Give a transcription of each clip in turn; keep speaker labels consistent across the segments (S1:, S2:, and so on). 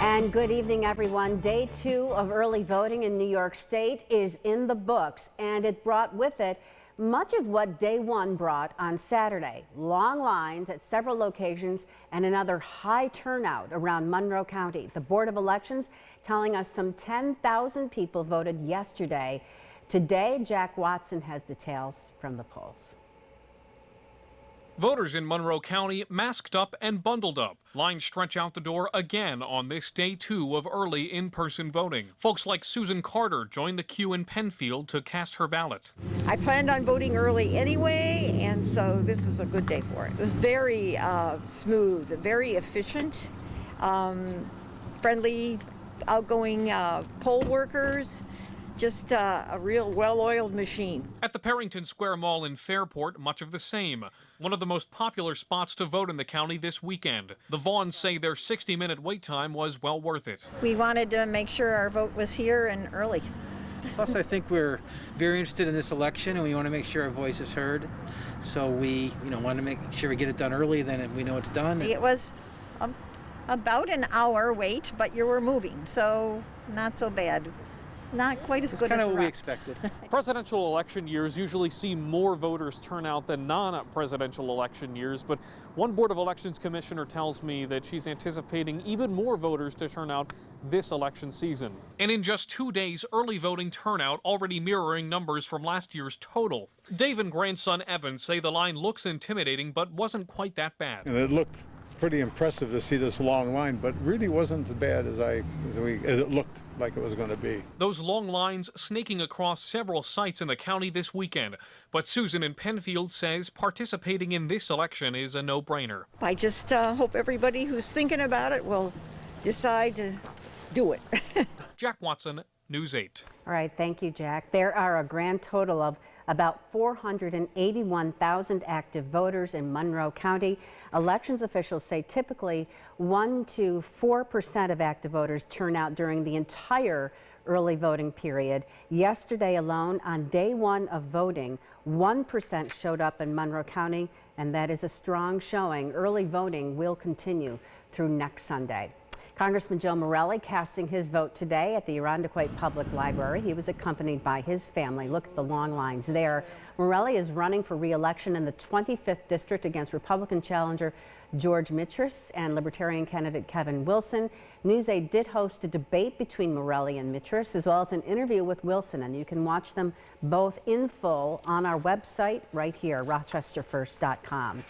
S1: And good evening, everyone. Day 2 of early voting in New York State is in the books, and it brought with it much of what Day 1 brought on Saturday. Long lines at several locations and another high turnout around Monroe County. The Board of Elections telling us some 10,000 people voted yesterday. Today, Jack Watson has details from the polls.
S2: Voters in Monroe County masked up and bundled up. Lines stretch out the door again on this Day 2 of early in-person voting. Folks like Susan Carter joined the queue in Penfield to cast her ballot.
S3: I planned on voting early anyway, and so this was a good day for it. It was very smooth, very efficient, friendly, outgoing poll workers. Just a real well-oiled machine.
S2: At the Perrington Square Mall in Fairport, much of the same. One of the most popular spots to vote in the county this weekend. The Vaughns say their 60-minute wait time was well worth it.
S3: We wanted to make sure our vote was here and early.
S4: Plus, I think we're very interested in this election, and we want to make sure our voice is heard. So we, want to make sure we get it done early, then we know it's done.
S3: It was about an hour wait, but you were moving, so not so bad. Not quite as good as
S4: kind of what we expected.
S2: Presidential election years usually see more voters turn out than non-presidential election years, but one Board of Elections commissioner tells me that she's anticipating even more voters to turn out this election season. And in just 2 days, early voting turnout already mirroring numbers from last year's total. Dave and grandson Evan say the line looks intimidating, but wasn't quite that bad.
S5: And it looked pretty impressive to see this long line, but really wasn't as bad as it looked like it was going to be.
S2: Those long lines snaking across several sites in the county this weekend. But Susan in Penfield says participating in this election is a no-brainer.
S3: I just hope everybody who's thinking about it will decide to do it.
S2: Jack Watson, News 8.
S1: All right, thank you, Jack. There are a grand total of about 481,000 active voters in Monroe County. Elections officials say typically 1 to 4% of active voters turn out during the entire early voting period. Yesterday alone, on Day 1 of voting, 1% showed up in Monroe County, and that is a strong showing. Early voting will continue through next Sunday. Congressman Joe Morelli casting his vote today at the Irondequoit Public Library. He was accompanied by his family. Look at the long lines there. Morelli is running for re-election in the 25th District against Republican challenger George Mitras and Libertarian candidate Kevin Wilson. News 8 did host a debate between Morelli and Mitras, as well as an interview with Wilson, and you can watch them both in full on our website right here, rochesterfirst.com.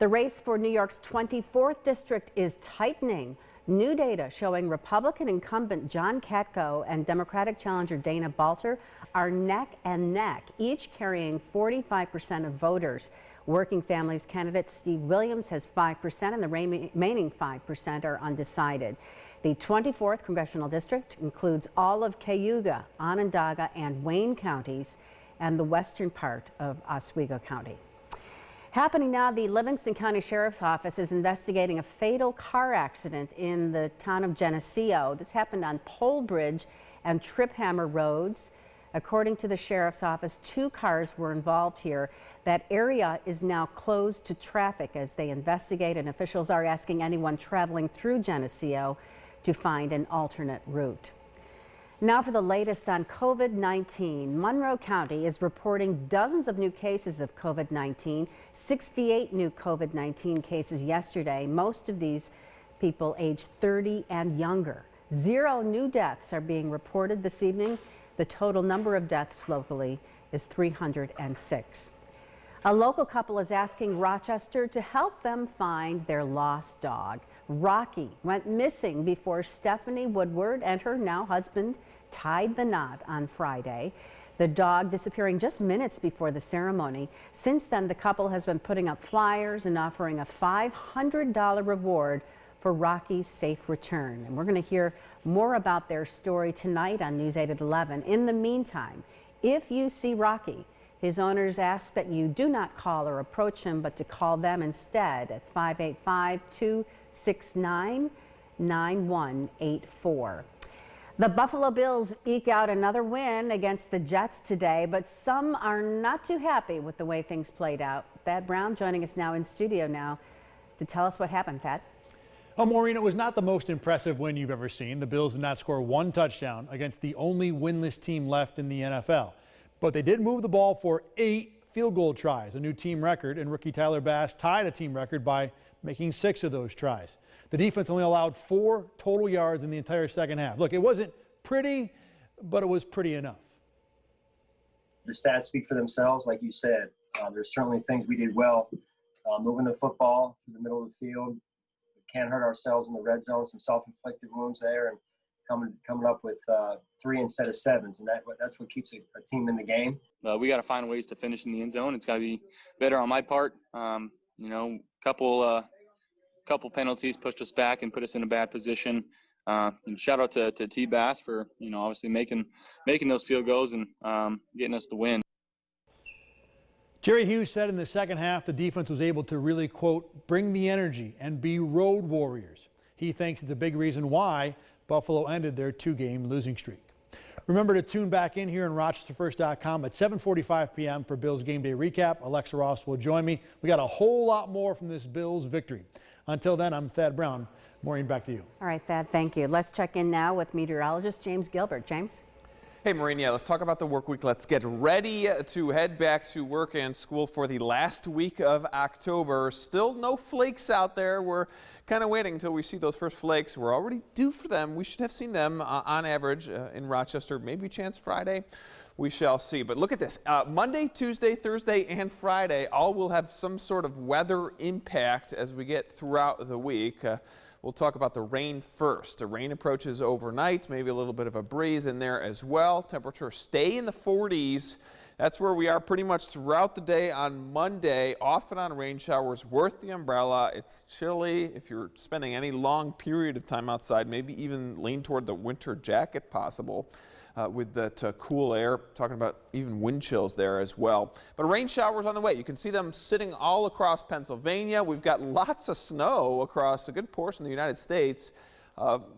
S1: The race for New York's 24th District is tightening. New data showing Republican incumbent John Katko and Democratic challenger Dana Balter are neck and neck, each carrying 45% of voters. Working Families candidate Steve Williams has 5%, and the remaining 5% are undecided. The 24th Congressional District includes all of Cayuga, Onondaga, and Wayne counties, and the western part of Oswego County. Happening now, the Livingston County Sheriff's Office is investigating a fatal car accident in the town of Geneseo. This happened on Pole Bridge and Triphammer Roads. According to the Sheriff's Office, 2 cars were involved here. That area is now closed to traffic as they investigate, and officials are asking anyone traveling through Geneseo to find an alternate route. Now for the latest on COVID-19. Monroe County is reporting dozens of new cases of COVID-19, 68 new COVID-19 cases yesterday, most of these people aged 30 and younger. 0 new deaths are being reported this evening. The total number of deaths locally is 306. A local couple is asking Rochester to help them find their lost dog. Rocky went missing before Stephanie Woodward and her now husband tied the knot on Friday. The dog disappearing just minutes before the ceremony. Since then, the couple has been putting up flyers and offering a $500 reward for Rocky's safe return. And we're going to hear more about their story tonight on News 8 at 11. In the meantime, if you see Rocky, his owners ask that you do not call or approach him, but to call them instead at 585-269-9184. The Buffalo Bills eke out another win against the Jets today, but some are not too happy with the way things played out. Thad Brown joining us now in studio now to tell us what happened. Thad?
S6: Well, Maureen, it was not the most impressive win you've ever seen. The Bills did not score one touchdown against the only winless team left in the NFL. But they did move the ball for 8 field goal tries, a new team record, and rookie Tyler Bass tied a team record by making 6 of those tries. The defense only allowed 4 total yards in the entire second half. Look, it wasn't pretty, but it was pretty enough.
S7: The stats speak for themselves, like you said. There's certainly things we did well. Moving the football through the middle of the field. Can't hurt ourselves in the red zone, some self-inflicted wounds there, and coming up with 3 instead of 7s, and that's what keeps a team in the game.
S8: We got to find ways to finish in the end zone. It's got to be better on my part. Couple penalties pushed us back and put us in a bad position. And shout out to T. Bass for obviously making those field goals and getting us the win.
S6: Jerry Hughes said in the second half the defense was able to really, quote, bring the energy and be road warriors. He thinks it's a big reason why Buffalo ended their 2-game losing streak. Remember to tune back in here on RochesterFirst.com at 7:45 p.m. for Bills Game Day Recap. Alexa Ross will join me. We got a whole lot more from this Bills victory. Until then, I'm Thad Brown. Maureen, back to you.
S1: All right, Thad, thank you. Let's check in now with meteorologist James Gilbert. James?
S9: Hey, Maureen, let's talk about the work week. Let's get ready to head back to work and school for the last week of October. Still no flakes out there. We're kind of waiting until we see those first flakes. We're already due for them. We should have seen them on average in Rochester. Maybe chance Friday. We shall see. But look at this. Monday, Tuesday, Thursday, and Friday all will have some sort of weather impact as we get throughout the week. We'll talk about the rain first. The rain approaches overnight, maybe a little bit of a breeze in there as well. Temperatures stay in the 40s. That's where we are pretty much throughout the day on Monday. Off and on rain showers, worth the umbrella. It's chilly. If you're spending any long period of time outside, maybe even lean toward the winter jacket possible. With that cool air, talking about even wind chills there as well. But rain showers on the way. You can see them sitting all across Pennsylvania. We've got lots of snow across a good portion of the United States.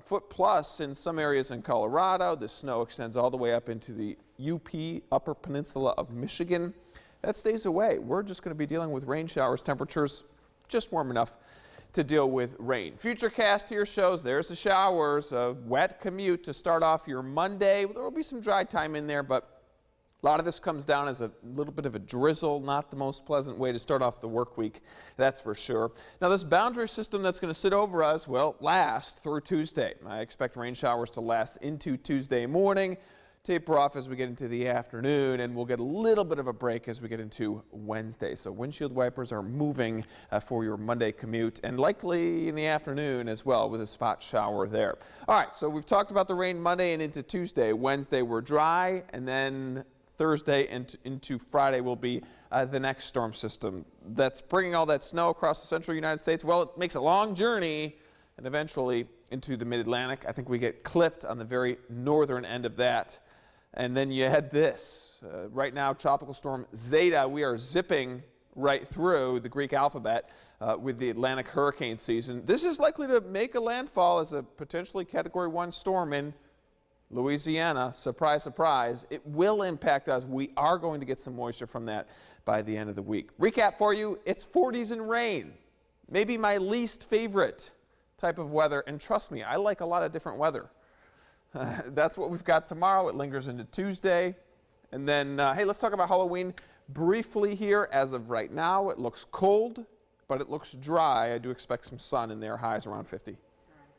S9: Foot plus in some areas in Colorado. The snow extends all the way up into the UP, Upper Peninsula of Michigan. That stays away. We're just going to be dealing with rain showers. Temperatures just warm enough to deal with rain. Futurecast here shows there's the showers, a wet commute to start off your Monday. There will be some dry time in there, but a lot of this comes down as a little bit of a drizzle, not the most pleasant way to start off the work week, that's for sure. Now this boundary system that's going to sit over us will last through Tuesday. I expect rain showers to last into Tuesday morning, taper off as we get into the afternoon, and we'll get a little bit of a break as we get into Wednesday. So windshield wipers are moving for your Monday commute, and likely in the afternoon as well with a spot shower there. All right, so we've talked about the rain Monday and into Tuesday. Wednesday we're dry, and then Thursday and into Friday will be the next storm system that's bringing all that snow across the central United States. Well, it makes a long journey and eventually into the mid-Atlantic. I think we get clipped on the very northern end of that. And then you had this. Right now, Tropical Storm Zeta, we are zipping right through the Greek alphabet with the Atlantic hurricane season. This is likely to make a landfall as a potentially Category 1 storm in Louisiana. Surprise, surprise. It will impact us. We are going to get some moisture from that by the end of the week. Recap for you, it's 40s and rain. Maybe my least favorite type of weather. And trust me, I like a lot of different weather. That's what we've got tomorrow. It lingers into Tuesday. And then, hey, let's talk about Halloween briefly here. As of right now, it looks cold, but it looks dry. I do expect some sun in there, highs around 50.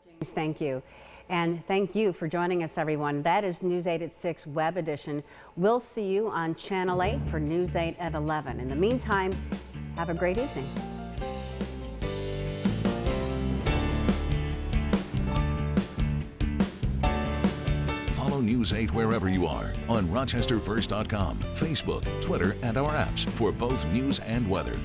S1: James, thank you. And thank you for joining us, everyone. That is News 8 at 6 Web Edition. We'll see you on Channel 8 for News 8 at 11. In the meantime, have a great evening.
S10: News 8 wherever you are on RochesterFirst.com, Facebook, Twitter, and our apps for both news and weather.